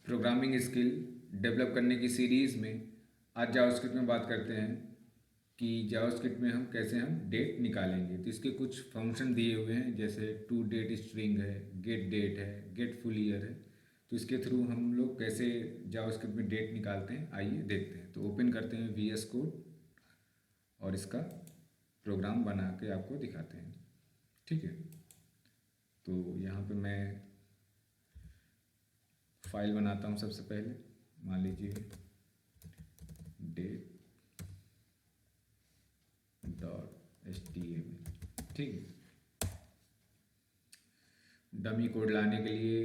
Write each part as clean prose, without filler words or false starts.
Programming skill develop करने की series में आज जावास्क्रिप्ट में बात करते हैं कि जावास्क्रिप्ट में हम कैसे डेट निकालेंगे। तो इसके कुछ फंक्शन दिए हुए हैं, जैसे टू डेट स्ट्रिंग है, गेट डेट है, गेट फुल ईयर है। तो इसके थ्रू हम लोग कैसे जावास्क्रिप्ट में डेट निकालते हैं, आइए देखते हैं। तो ओपन करते हैं VS कोड और इसका प्रोग्राम बना के आपको दिखाते हैं। ठीक है, तो यहाँ पे मैं फाइल बनाता हूँ। सबसे पहले मान लीजिए डेट .html। ठीक है, डमी कोड लाने के लिए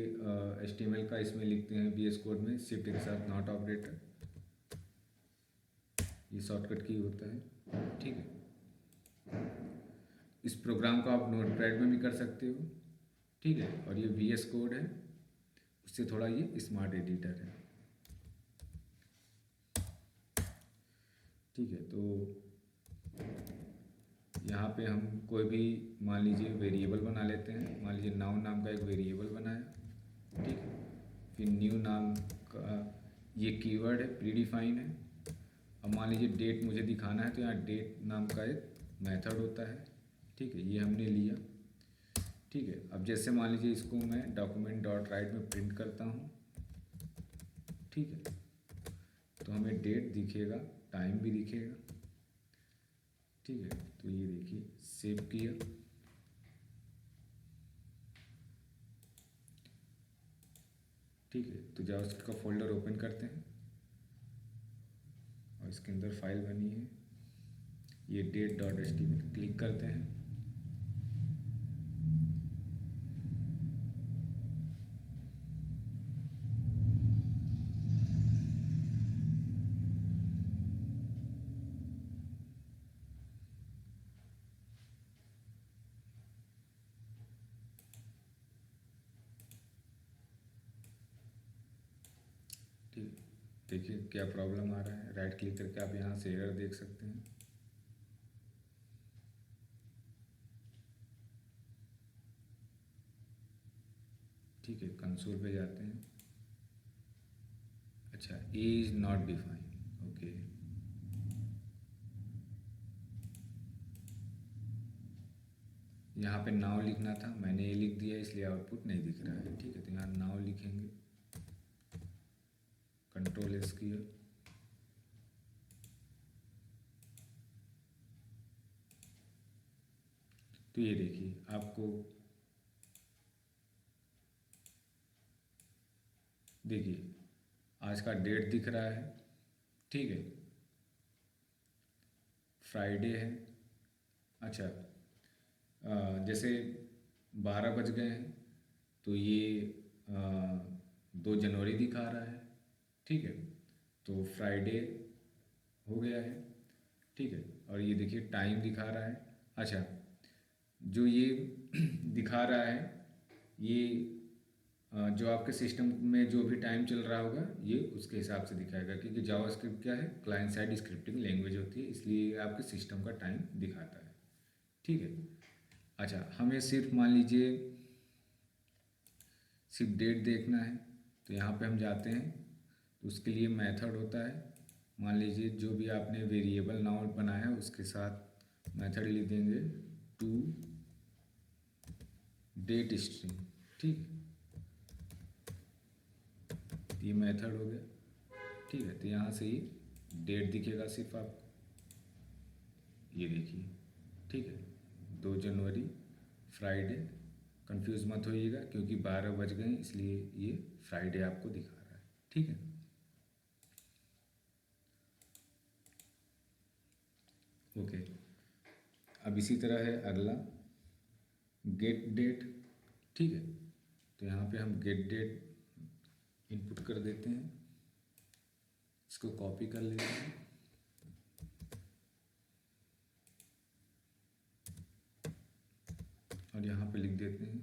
HTML का इसमें लिखते हैं VS कोड में शिफ्ट के साथ नॉट ऑपरेटर, ये शॉर्टकट की होता है। ठीक है, इस प्रोग्राम को आप नोटपैड में भी कर सकते हो। ठीक है, और ये VS कोड है, उससे थोड़ा ये स्मार्ट एडिटर है। ठीक है, तो यहाँ पे हम कोई भी मान लीजिए वेरिएबल बना लेते हैं। मान लीजिए नाउन नाम का एक वेरिएबल बनाया। ठीक है, फिर न्यू नाम का ये कीवर्ड है, प्रीडिफाइन है। अब मान लीजिए डेट मुझे दिखाना है, तो यहाँ डेट नाम का एक मेथड होता है। ठीक है, ये हमने लिया। ठीक है, अब जैसे मान लीजिए इसको मैं डॉक्यूमेंट डॉट राइट में प्रिंट करता हूँ। ठीक है, तो हमें डेट दिखेगा, टाइम भी दिखेगा। ठीक है, तो ये देखिए सेव किया। ठीक है, तो जावास्क्रिप्ट का फोल्डर ओपन करते हैं और इसके अंदर फाइल बनी है, ये date.html क्लिक करते हैं। ठीक, देखिए क्या प्रॉब्लम आ रहा है। राइट क्लिक करके आप यहाँ से एरर देख सकते हैं। ठीक है, कंसोल पे जाते हैं। अच्छा, ए इज नॉट डिफाइन। ओके, यहाँ पे नाउ लिखना था, मैंने ये लिख दिया, इसलिए आउटपुट नहीं दिख रहा है। ठीक है, तो यहाँ नाउ लिखेंगे, कंट्रोल एस किया। तो ये देखिए आपको, देखिए आज का डेट दिख रहा है। ठीक है, फ्राइडे है। अच्छा, जैसे 12 बज गए हैं, तो ये 2 जनवरी दिखा रहा है। ठीक है, तो फ्राइडे हो गया है। ठीक है, और ये देखिए टाइम दिखा रहा है। अच्छा, जो ये दिखा रहा है, ये जो आपके सिस्टम में जो भी टाइम चल रहा होगा, ये उसके हिसाब से दिखाएगा, क्योंकि जावास्क्रिप्ट क्या है, क्लाइंट साइड स्क्रिप्टिंग लैंग्वेज होती है, इसलिए आपके सिस्टम का टाइम दिखाता है। ठीक है, अच्छा हमें सिर्फ मान लीजिए सिर्फ डेट देखना है, तो यहाँ पे हम जाते हैं। तो उसके लिए मेथड होता है, मान लीजिए जो भी आपने वेरिएबल नाउ बनाया है उसके साथ मेथड लिख देंगे टू डेट स्ट्रिंग। ठीक, ये मेथड हो गया। ठीक है, तो यहाँ से ये डेट दिखेगा सिर्फ आपको, ये देखिए। ठीक है, 2 जनवरी फ्राइडे। कंफ्यूज मत होइएगा, क्योंकि 12 बज गए इसलिए ये फ्राइडे आपको दिखा रहा है। ठीक है, ओके। अब इसी तरह है अगला, गेट डेट। ठीक है, तो यहाँ पे हम गेट डेट इनपुट कर देते हैं, इसको कॉपी कर लेते हैं और यहाँ पे लिख देते हैं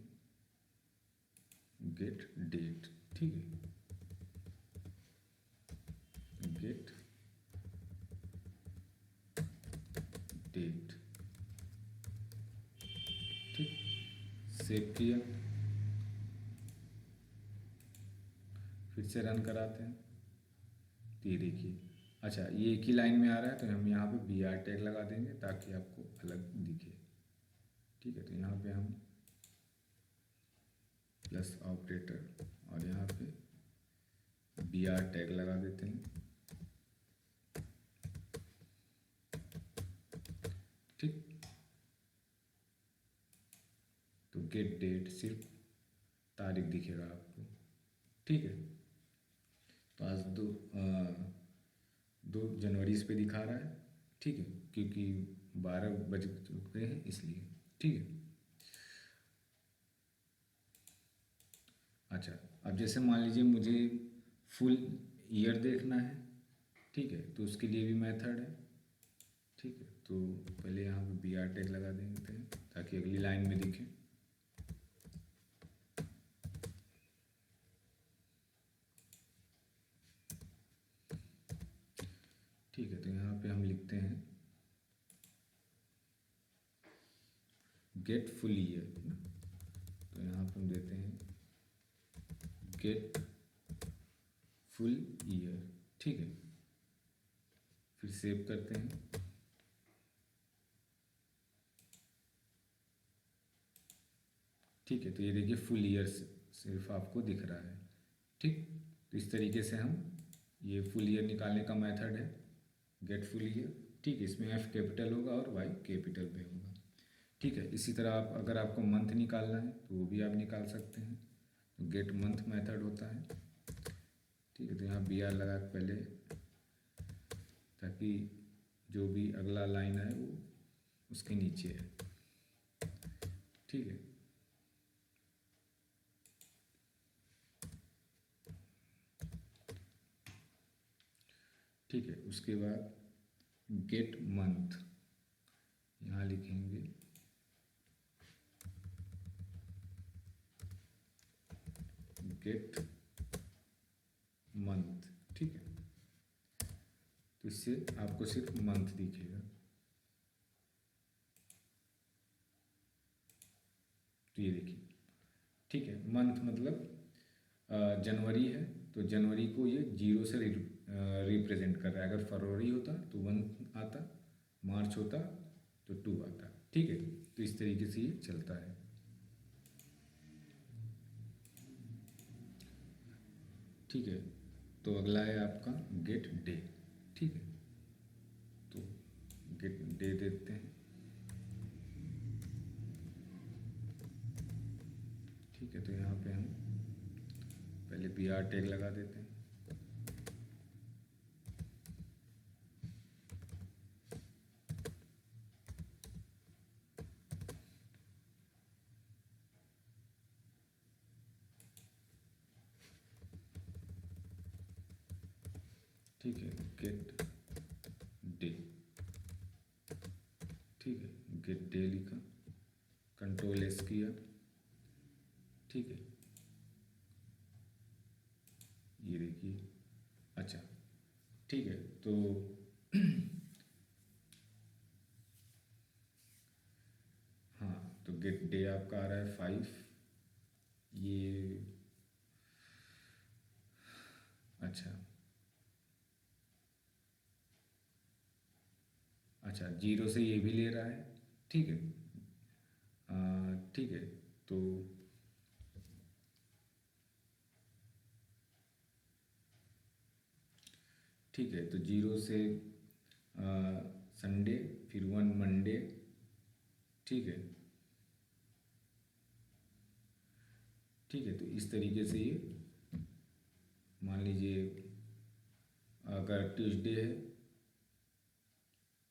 गेट डेट। ठीक है, गेट डेट। सेव किया, फिर से रन कराते हैं तो ये देखिए, अच्छा ये एक ही लाइन में आ रहा है तो हम यहाँ पे बी आर टैग लगा देंगे ताकि आपको अलग दिखे। ठीक है, तो यहाँ पे हम प्लस ऑपरेटर और यहाँ पे बी आर टैग लगा देते हैं। ठीक, तो गेट डेट सिर्फ तारीख दिखेगा आपको। ठीक है, तो आज 2 जनवरी इस पे दिखा रहा है। ठीक है, क्योंकि 12 बज चुके हैं इसलिए। ठीक है, अच्छा अब जैसे मान लीजिए मुझे फुल ईयर देखना है। ठीक है, तो उसके लिए भी मेथड है। ठीक है, तो पहले यहाँ पे बी आर टैग लगा देते हैं ताकि अगली लाइन में दिखे। ठीक है, तो यहाँ पे हम लिखते हैं गेट फुल ईयर, तो यहाँ पे हम देते हैं गेट फुल ईयर। ठीक है, फिर सेव करते हैं। ठीक है, तो ये देखिए फुल ईयर सिर्फ आपको दिख रहा है। ठीक, तो इस तरीके से हम ये फुल ईयर निकालने का मेथड है गेट फुल ईयर। ठीक है, इसमें एफ कैपिटल होगा और वाई कैपिटल में होगा। ठीक है, इसी तरह आप अगर आपको मंथ निकालना है तो वो भी आप निकाल सकते हैं, तो गेट मंथ मेथड होता है। ठीक है, तो यहाँ बी आर लगा के पहले, ताकि जो भी अगला लाइन है वो उसके नीचे है। ठीक है, ठीक है, उसके बाद गेट मंथ यहाँ लिखेंगे गेट मंथ। ठीक है, तो इससे आपको सिर्फ मंथ दिखेगा। तो ये देखिए, ठीक है, मंथ मतलब जनवरी है तो जनवरी को ये 0 से रिप्रेजेंट कर रहा है। अगर फरवरी होता तो 1 आता, मार्च होता तो 2 आता। ठीक है, तो इस तरीके से ये चलता है। ठीक है, तो अगला है आपका गेट डे। ठीक है, तो गेट डे देते हैं। ठीक है, तो यहाँ पे हम पहले बी आर टैग लगा देते हैं। ठीक है, गेट डे। ठीक है, गेट डे लिखा, कंट्रोल एस किया। ठीक है, ये देखिए, अच्छा ठीक है, तो हाँ, तो गेट डे आपका आ रहा है 5। ये अच्छा, अच्छा 0 से ये भी ले रहा है। ठीक है, ठीक है, तो ठीक है, तो 0 से संडे, फिर 1 मंडे। ठीक है, ठीक है, तो इस तरीके से ये मान लीजिए अगर ट्यूसडे है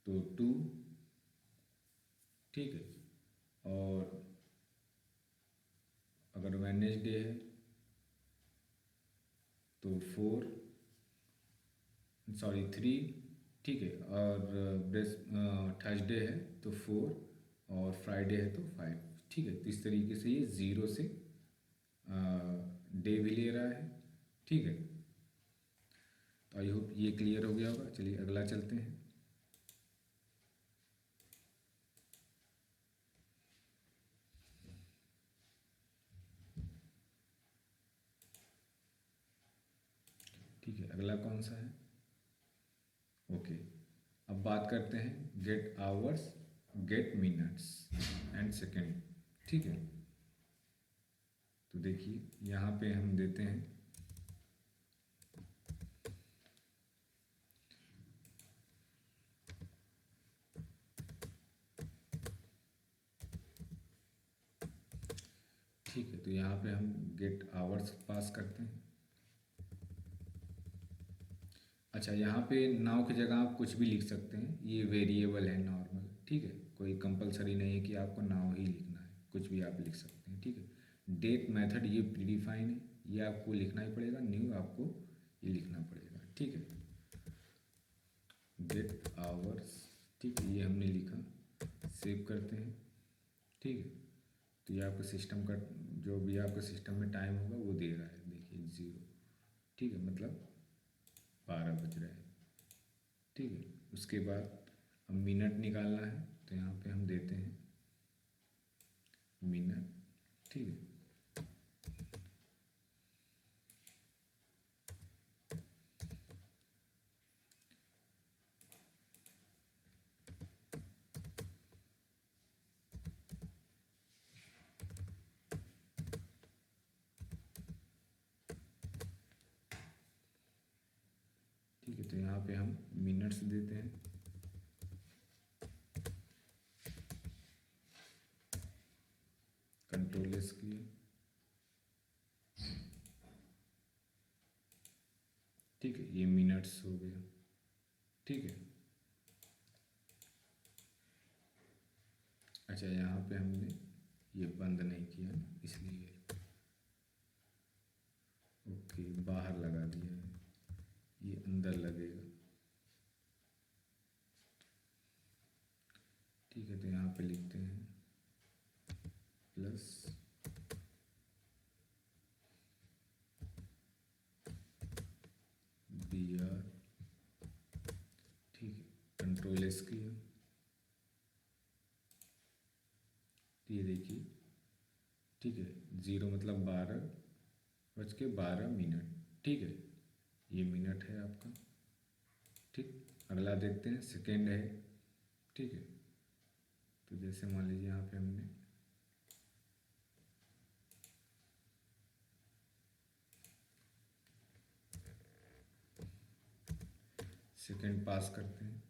तो 2। ठीक है, और अगर वेडनेसडे है तो 4, सॉरी 3। ठीक है, और थर्सडे है तो 4 और फ्राइडे है तो 5। ठीक है, तो इस तरीके से ये 0 से डे भी ले रहा है। ठीक है, तो आई होप ये क्लियर हो गया होगा। चलिए अगला चलते हैं। ठीक है, अगला कौन सा है? ओके, अब बात करते हैं get hours, get minutes and second. ठीक है, तो देखिए यहाँ पे हम देते हैं ठीक है, तो यहाँ पे हम गेट आवर्स पास करते हैं। अच्छा, यहाँ पे नाउ की जगह आप कुछ भी लिख सकते हैं, ये वेरिएबल है नॉर्मल। ठीक है, कोई कंपलसरी नहीं है कि आपको नाउ ही लिखना है, कुछ भी आप लिख सकते हैं। ठीक है, डेट मेथड ये प्रीडिफाइन है, ये आपको लिखना ही पड़ेगा, न्यू आपको ये लिखना पड़ेगा। ठीक है, गेट आवर्स, ठीक है, ये हमने लिखा, सेव करते हैं। ठीक है, तो ये आपके सिस्टम का जो भी आपके सिस्टम में टाइम होगा वो दे रहा है, देखिए 0। ठीक है, मतलब 12 बज रहे हैं। ठीक है, उसके बाद अब मिनट निकालना है, तो यहाँ पे हम देते हैं मिनट। ठीक है, ठीक है, तो यहाँ पे हम मिनट्स देते हैं। कंट्रोल एस किए। ठीक है, ये मिनट्स हो गया। ठीक है, अच्छा, यहाँ पे हमने ये बंद नहीं किया ना, इसलिए ओके बाहर लगा दिया है, ये अंदर लगेगा। ठीक है, तो यहाँ पे लिखते हैं प्लस बी आर। ठीक है, कंट्रोल एस किया, ये देखिए। ठीक है, 0 मतलब 12:12। ठीक है, ये मिनट है आपका। ठीक, अगला देखते हैं, सेकेंड है। ठीक है, तो जैसे मान लीजिए यहाँ पे हमने सेकेंड पास करते हैं।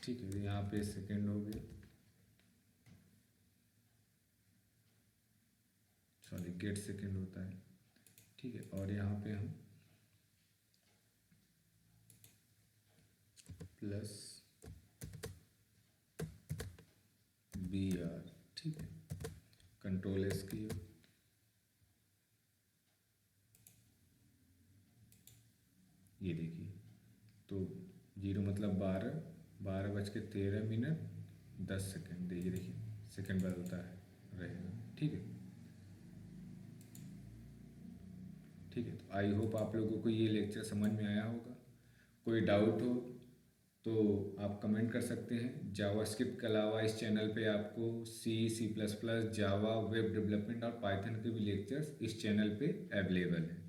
ठीक है, यहाँ पे सेकेंड हो गया, सॉरी गेट सेकेंड होता है। ठीक है, और यहाँ पे हम प्लस बी आर। ठीक है, कंट्रोल एस किया, ये देखिए। तो 0 मतलब 12:13:10। देखिए देखिए, सेकेंड बदलता है रहेगा। ठीक है, ठीक है, तो आई होप आप लोगों को ये लेक्चर समझ में आया होगा। कोई डाउट हो तो आप कमेंट कर सकते हैं। जावास्क्रिप्ट के अलावा इस चैनल पे आपको C++, जावा, वेब डेवलपमेंट और पाइथन के भी लेक्चर्स इस चैनल पे अवेलेबल हैं।